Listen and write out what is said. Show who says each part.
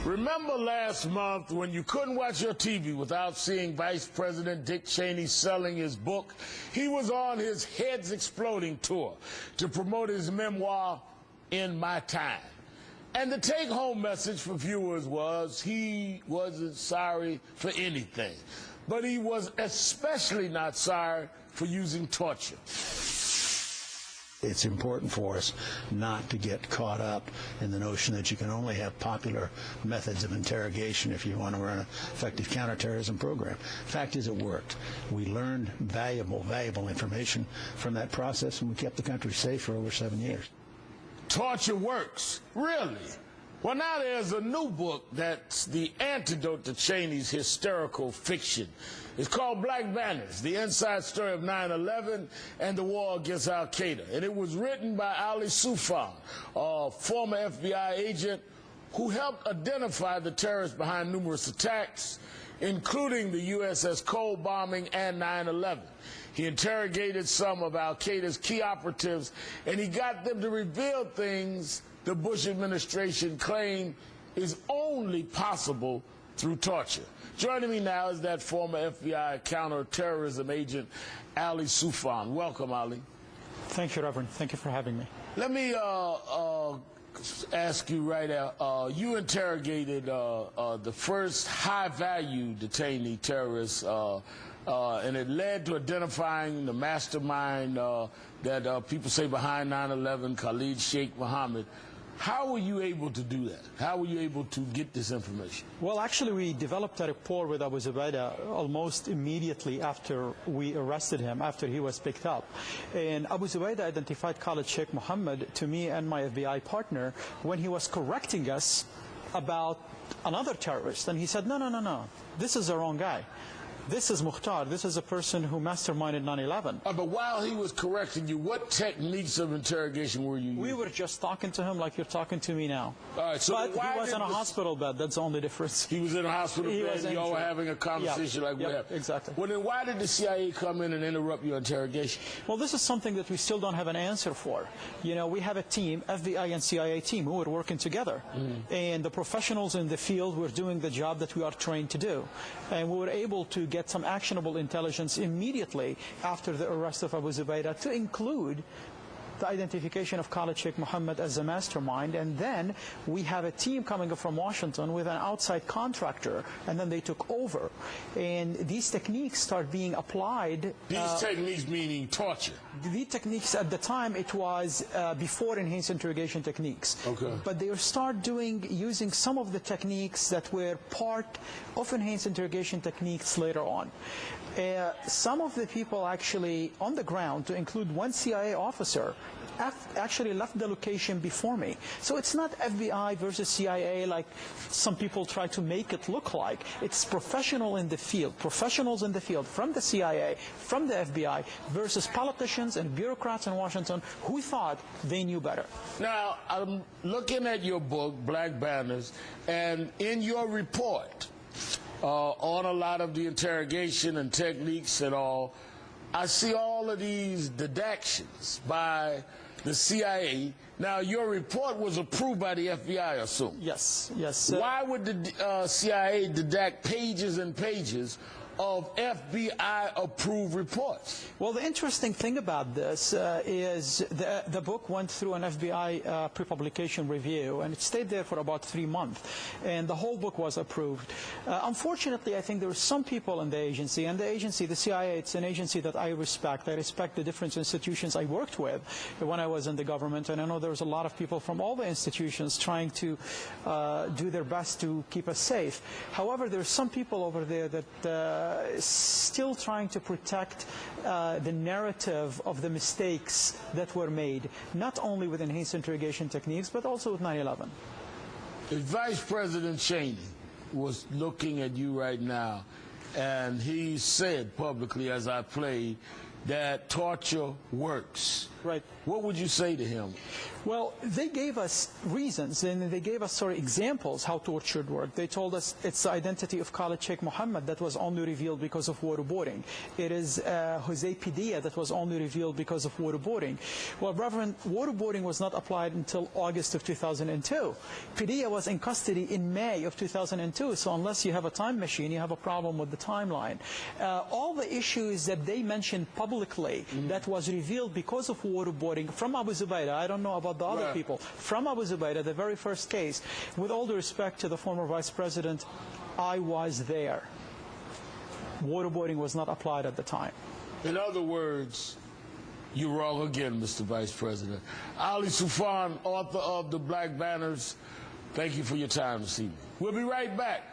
Speaker 1: Remember last month when you couldn't watch your TV without seeing Vice President Dick Cheney selling his book? He was on his Heads Exploding tour to promote his memoir, In My Time. And the take-home message for viewers was he wasn't sorry for anything, but he was especially not sorry for using torture.
Speaker 2: It's important for us not to get caught up in the notion that you can only have popular methods of interrogation if you want to run an effective counterterrorism program. Fact is, it worked. We learned valuable information from that process, and we kept the country safe for over 7 years.
Speaker 1: Torture works, really? Well, now there's a new book that's the antidote to Cheney's hysterical fiction. It's called Black Banners, the inside story of 9/11 and the war against Al-Qaeda. And it was written by Ali Soufan, a former FBI agent who helped identify the terrorists behind numerous attacks, including the USS Cole bombing and 9/11. He interrogated some of Al-Qaeda's key operatives, and he got them to reveal things the Bush administration claimed is only possible through torture. Joining me now is that former FBI counterterrorism agent, Ali Soufan. Welcome, Ali.
Speaker 3: Thank you, Reverend. Thank you for having me.
Speaker 1: Let me ask you right now, you interrogated the first high-value detainee terrorist, and it led to identifying the mastermind that people say behind 9/11, Khalid Sheikh Mohammed. How were you able to do that? How were you able to get this information?
Speaker 3: Well, actually, we developed a rapport with Abu Zubaydah almost immediately after we arrested him, after he was picked up. And Abu Zubaydah identified Khalid Sheikh Mohammed to me and my FBI partner when he was correcting us about another terrorist. And he said, no, this is the wrong guy. This is Mukhtar. This is a person who masterminded 9/11.
Speaker 1: But while he was correcting you, what techniques of interrogation were you using?
Speaker 3: We were just talking to him like you're talking to me now.
Speaker 1: All right, so
Speaker 3: but he was in a hospital bed. That's the only difference.
Speaker 1: He was in a hospital bed and y'all were having a conversation like we have.
Speaker 3: Exactly.
Speaker 1: Well, then why did the CIA come in and interrupt your interrogation?
Speaker 3: Well, this is something that we still don't have an answer for. You know, we have a team, FBI and CIA team, who are working together. And the professionals in the field were doing the job that we are trained to do. And we were able to get some actionable intelligence immediately after the arrest of Abu Zubaydah, to include the identification of Khalid Sheikh Mohammed as the mastermind. And then we have a team coming up from Washington with an outside contractor, and then they took over. And these techniques start being applied.
Speaker 1: These techniques meaning torture?
Speaker 3: The techniques at the time, it was before enhanced interrogation techniques.
Speaker 1: Okay.
Speaker 3: But they start using some of the techniques that were part of enhanced interrogation techniques later on. Some of the people actually on the ground, to include one CIA officer, actually left the location before me. So it's not FBI versus CIA like some people try to make it look like. It's professionals in the field from the CIA, from the FBI, versus politicians and bureaucrats in Washington who thought they knew better.
Speaker 1: Now, I'm looking at your book, Black Banners, and in your report, on a lot of the interrogation and techniques and all, I see all of these deductions by the CIA. Now, your report was approved by the FBI, I assume?
Speaker 3: Yes.
Speaker 1: Why would the CIA deduct pages and pages of FBI-approved reports?
Speaker 3: Well, the interesting thing about this is the book went through an FBI pre-publication review, and it stayed there for about 3 months, and the whole book was approved. Unfortunately, I think there were some people in the agency, the CIA, it's an agency that I respect. I respect the different institutions I worked with when I was in the government, and I know there was a lot of people from all the institutions trying to do their best to keep us safe. However, there are some people over there that still trying to protect the narrative of the mistakes that were made, not only with enhanced interrogation techniques, but also with 9/11.
Speaker 1: If Vice President Cheney was looking at you right now, and he said publicly, as I played, that torture works,
Speaker 3: Right.
Speaker 1: what would you say to him?
Speaker 3: Well, they gave us reasons, and they gave us examples how torture worked. They told us it's the identity of Khalid Sheikh Mohammed that was only revealed because of waterboarding. It is Jose Padilla that was only revealed because of waterboarding. Well, Reverend, waterboarding was not applied until August of 2002. Padilla was in custody in May of 2002, so unless you have a time machine, you have a problem with the timeline. All the issues that they mentioned publicly that was revealed because of waterboarding from Abu Zubaydah, I don't know about the other people, from Abu Zubaydah, the very first case, with all due respect to the former vice president, I was there. Waterboarding was not applied at the time.
Speaker 1: In other words, you're wrong again, Mr. Vice President. Ali Soufan, author of The Black Banners, thank you for your time this evening. We'll be right back.